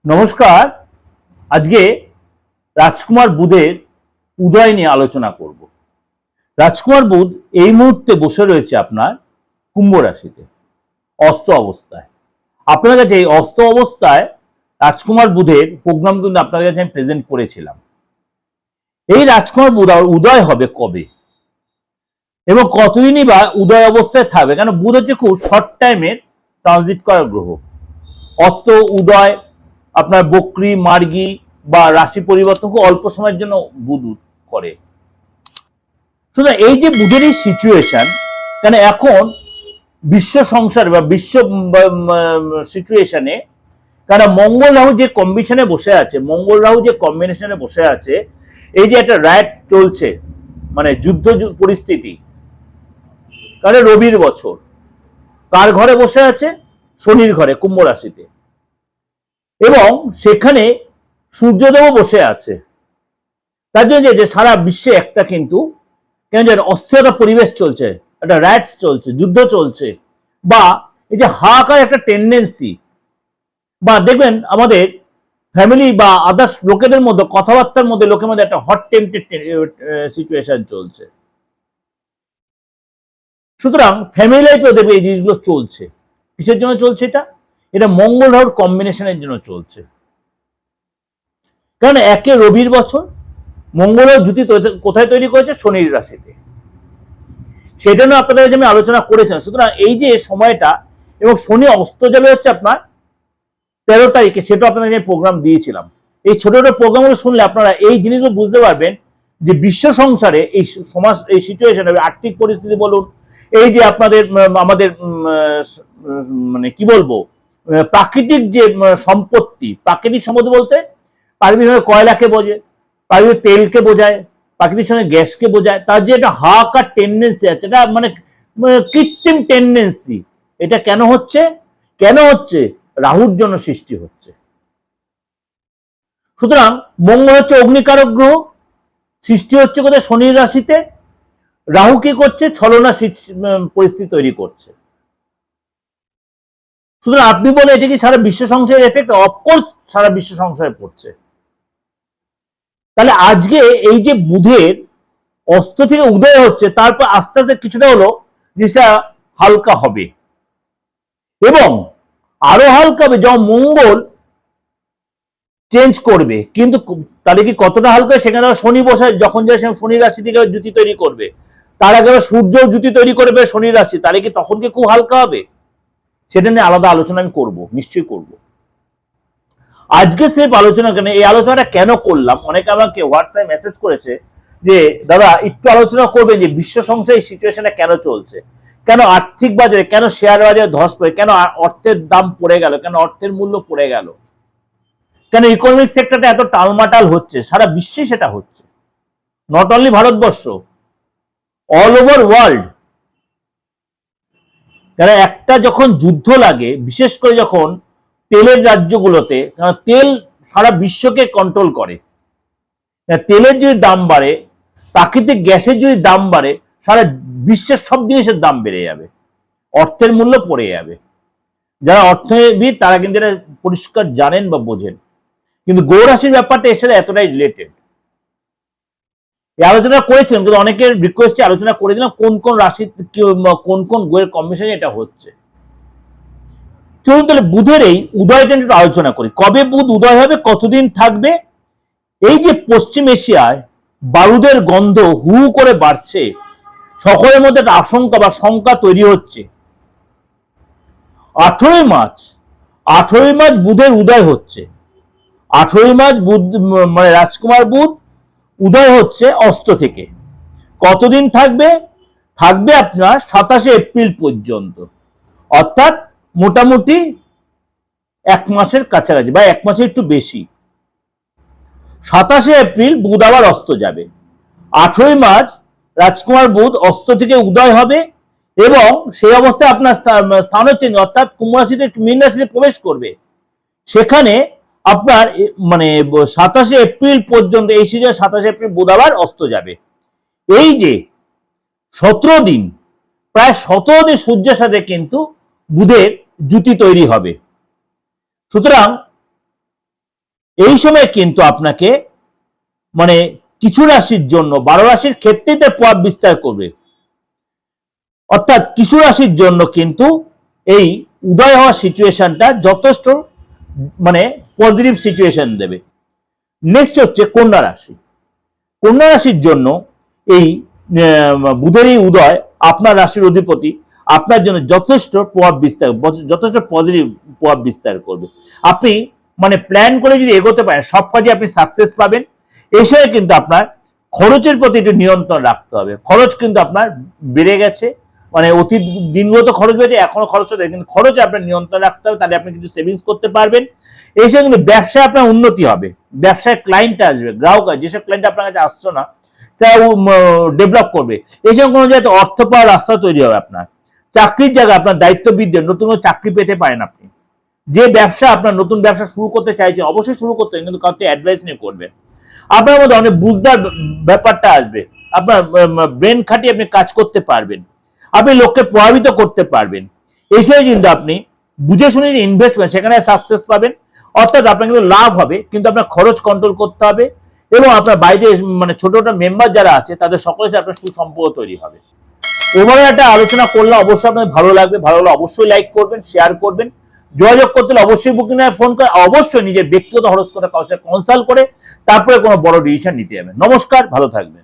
নমস্কার। আজকে রাজকুমার বুধের উদয় নিয়ে আলোচনা করব। রাজকুমার বুধ এই মুহূর্তে বসে রয়েছে আপনার কুম্ভ রাশিতে অস্ত অবস্থায়। আপনার কাছে এই অস্ত অবস্থায় রাজকুমার বুধের প্রোগ্রাম কিন্তু আপনার কাছে আমি প্রেজেন্ট করেছিলাম। এই রাজকুমার বুধ উদয় হবে কবে এবং কতদিনই বা উদয় অবস্থায় থাকবে, কেন বুধ হচ্ছে খুব শর্ট টাইমের ট্রানজিট করার গ্রহ। অস্ত উদয় আপনার বক্রি মার্গী বা রাশি পরিবর্তন খুব অল্প সময়ের জন্য বুধ করে। সুতরাং এই যে বুধের এই সিচুয়েশন, কেন এখন বিশ্ব সংসার বা বিশ্ব সিচুয়েশনে, কারণ মঙ্গল রাহু যে কম্বিনেশনে বসে আছে, মঙ্গল রাহু যে কম্বিনেশনে বসে আছে, এই যে একটা রাইট চলছে, মানে যুদ্ধ পরিস্থিতি। কারণ রবির বছর কার ঘরে বসে আছে? শনির ঘরে, কুম্ভ রাশিতে, এবং সেখানে সূর্যদেব বসে আছে। তার জন্য যে সারা বিশ্বে একটা কিন্তু কেন জানেন অস্থিরতা পরিবেশ চলছে, একটা রাইটস চলছে, যুদ্ধ চলছে, বা এই যে হাহাকার একটা টেন্ডেন্সি, বা দেখবেন আমাদের ফ্যামিলি বা আদার্স লোকেদের মধ্যে কথাবার্তার মধ্যে লোকের মধ্যে একটা হট টেম্পটেড সিচুয়েশন চলছে। সুতরাং ফ্যামিলি লাইফেও দেখবে এই জিনিসগুলো চলছে। কিসের জন্য চলছে? এটা মঙ্গল রাহুর কম্বিনেশনের জন্য চলছে। কারণ একে রবির বছর, মঙ্গল জুতি কোথায় তৈরি করেছে? শনির রাশিতে। সেটা নিয়ে আপনাদের কাছে আমি আলোচনা করেছিলাম। সুতরাং এই যে সময়টা, এবং শনি অস্ত যাবে হচ্ছে আপনার 13 তারিখে, সেটা আপনাদের কাছে প্রোগ্রাম দিয়েছিলাম। এই ছোট ছোট প্রোগ্রামগুলো শুনলে আপনারা এই জিনিসগুলো বুঝতে পারবেন যে বিশ্ব সংসারে এই সমাজ, এই সিচুয়েশন, আর্থিক পরিস্থিতি বলুন, এই যে আপনাদের আমাদের মানে কি বলবো, প্রাকৃতিক যে সম্পত্তি, প্রাকৃতিক সম্পত্তি বলতে প্রাকৃতিক কয়লাকে বোঝে, প্রাকৃতিক তেলকে বোঝায়, প্রাকৃতিক সঙ্গে গ্যাসকে বোঝায়, তার যে একটা হাহাকার টেন্ডেন্সি আছে, এটা মানে কৃত্রিম টেন্ডেন্সি। এটা কেন হচ্ছে? রাহুর জন্য সৃষ্টি হচ্ছে। সুতরাং মঙ্গল হচ্ছে অগ্নিকারক গ্রহ, সৃষ্টি হচ্ছে কোথায়? শনির রাশিতে। রাহু কি করছে? ছলনা পরিস্থিতি তৈরি করছে। সুতরাং আপনি বলে এটা কি সারা বিশ্ব সংসারের এফেক্ট? অফকোর্স সারা বিশ্ব সংসারে পড়ছে। তাহলে আজকে এই যে বুধের অস্ত থেকে উদয় হচ্ছে, তারপর আস্তে আস্তে কিছুটা হলো জিনিসটা হালকা হবে, এবং আরো হালকা হবে যখন মঙ্গল চেঞ্জ করবে। কিন্তু তাহলে কি কতটা হালকা? সেখানে শনি বসে, যখন যায় শনি রাশি থেকে জুতি তৈরি করবে, তার আগে সূর্য জুতি তৈরি করবে শনি রাশি, তাহলে কি তখন কি খুব হালকা হবে? সেটা নিয়ে আলাদা আলোচনা আমি করবো, নিশ্চয়ই করবো। আজকে সেফ আলোচনা কেন, এই আলোচনাটা কেন করলাম, অনেকে আমাকে হোয়াটসঅ্যাপ মেসেজ করেছে যে দাদা একটু আলোচনা করবে যে বিশ্ব সংসার এই সিচুয়েশনটা কেন চলছে, কেন আর্থিক বাজারে, কেন শেয়ার বাজারে ধস পড়ে, কেন অর্থের দাম পড়ে গেল, কেন অর্থের মূল্য পড়ে গেল, কেন ইকোনমিক সেক্টরটা এত টালমাটাল হচ্ছে। সারা বিশ্বে সেটা হচ্ছে, not only Bharatvarsha, all over world. কারণ একটা যখন যুদ্ধ লাগে, বিশেষ করে যখন তেলের রাজ্যগুলোতে, কারণ তেল সারা বিশ্বকে কন্ট্রোল করে, তেলের যদি দাম বাড়ে, প্রাকৃতিক গ্যাসের যদি দাম বাড়ে, সারা বিশ্বের সব জিনিসের দাম বেড়ে যাবে, অর্থের মূল্য পড়ে যাবে। যারা অর্থনীতিবিদ তারা কিন্তু এটা পরিষ্কার জানেন বা বোঝেন। কিন্তু গৌর রাশির ব্যাপারটা এর সাথে এতটাই রিলেটেড। এই আলোচনা করেছিলাম, কিন্তু অনেকের রিকোয়েস্টে আলোচনা করে দিলাম কোন কোন রাশি, কোন কোন গ্রহের কম্বিনেশনে এটা হচ্ছে। চলুন তাহলে বুধের এই উদয়টা একটু আলোচনা করি। কবে বুধ উদয় হবে, কতদিন থাকবে? এই যে পশ্চিম এশিয়ায় বারুদের গন্ধ হু করে বাড়ছে, সকলের মধ্যে একটা আশঙ্কা বা শঙ্কা তৈরি হচ্ছে। 18ই মার্চ বুধের উদয় হচ্ছে। 18ই মার্চ বুধ, মানে রাজকুমার বুধ উদয় হচ্ছে অস্ত থেকে। কতদিন থাকবে? থাকবে আপনার 27 এপ্রিল পর্যন্ত, অর্থাৎ মোটামুটি 1 মাসের কাছাকাছি, বা 1 মাসের একটু বেশি। 27 এপ্রিল বুধ আবার অস্ত যাবে। 18ই মার্চ রাজকুমার বুধ অস্ত থেকে উদয় হবে, এবং সেই অবস্থায় আপনার স্থান হচ্ছে, অর্থাৎ কুম্ভ রাশিতে মীন রাশিতে প্রবেশ করবে। সেখানে আপনার মানে 27 এপ্রিল পর্যন্ত, এই সিজনে 27 এপ্রিল বুধ আবার অস্ত যাবে। এই যে 17 দিন, প্রায় 17 দিন সূর্যের সাথে কিন্তু বুধের জুতি তৈরি হবে। সুতরাং এই সময় কিন্তু আপনাকে মানে কিছু রাশির জন্য 12 রাশির ক্ষেত্রেই তার প্রভাব বিস্তার করবে, অর্থাৎ কিছু রাশির জন্য কিন্তু এই উদয় হওয়া সিচুয়েশনটা যথেষ্ট মানে পজিটিভ সিচুয়েশন দেবে। নেক্সট হচ্ছে কন্যা রাশি। কন্যা রাশির জন্য এই বুধের এই উদয় আপনার রাশির অধিপতি আপনার জন্য যথেষ্ট প্রভাব বিস্তার, যথেষ্ট পজিটিভ প্রভাব বিস্তার করবে। আপনি মানে প্ল্যান করে যদি এগোতে পারেন সব কাজে আপনি সাকসেস পাবেন। এসে কিন্তু আপনার খরচের প্রতি একটু নিয়ন্ত্রণ রাখতে হবে। খরচ কিন্তু আপনার বেড়ে গেছে, মানে অতীত দিনগুলো তো খরচ বেড়েছে, এখনো খরচ হচ্ছে, কিন্তু খরচে আপনার নিয়ন্ত্রণ রাখতে হবে, তাহলে আপনি কিছু সেভিংস করতে পারবেন। এসে কিন্তু ব্যবসায় আপনার উন্নতি হবে, ব্যবসায় ক্লায়েন্ট আসবে, গ্রাহক আসবে, যেসব ক্লায়েন্ট আপনার কাছে আসছো না তারা ডেভেলপ করবে। এসব কোনো জায়গায় অর্থ পাওয়ার রাস্তা তৈরি হবে। আপনার চাকরির জায়গায় আপনার দায়িত্ব বৃদ্ধি, নতুন চাকরি পেতে পারেন আপনি। যে ব্যবসা আপনার নতুন ব্যবসা শুরু করতে চাইছেন অবশ্যই শুরু করতে হবে, কিন্তু কাউকে অ্যাডভাইস নিয়ে করবেন। আপনার মধ্যে অনেক বুঝদার ব্যাপারটা আসবে, আপনার ব্রেন খাটিয়ে আপনি কাজ করতে পারবেন, আপনি লোককে প্রভাবিত করতে পারবেন। এই সময় কিন্তু আপনি বুঝে শুনে ইনভেস্ট করেন সেখানে সাকসেস পাবেন, অর্থাৎ আপনার কিন্তু লাভ হবে, কিন্তু আপনার খরচ কন্ট্রোল করতে হবে এবং আপনার বাইরে মানে ছোট ছোট মেম্বার যারা আছে তাদের সকলের সাথে আপনার সুসম্পর্ক তৈরি হবে। ওভারঅল একটা আলোচনা করলে অবশ্যই আপনাদের ভালো লাগবে, ভালো লাগলে অবশ্যই লাইক করবেন, শেয়ার করবেন। যোগাযোগ করতে হলে অবশ্যই বুকিং এ ফোন করে, অবশ্যই নিজের ব্যক্তিগত হরস্কোপে কাউকে কনসাল্ট করে তারপরে কোনো বড় ডিসিশন নিতে যাবেন। নমস্কার, ভালো থাকবেন।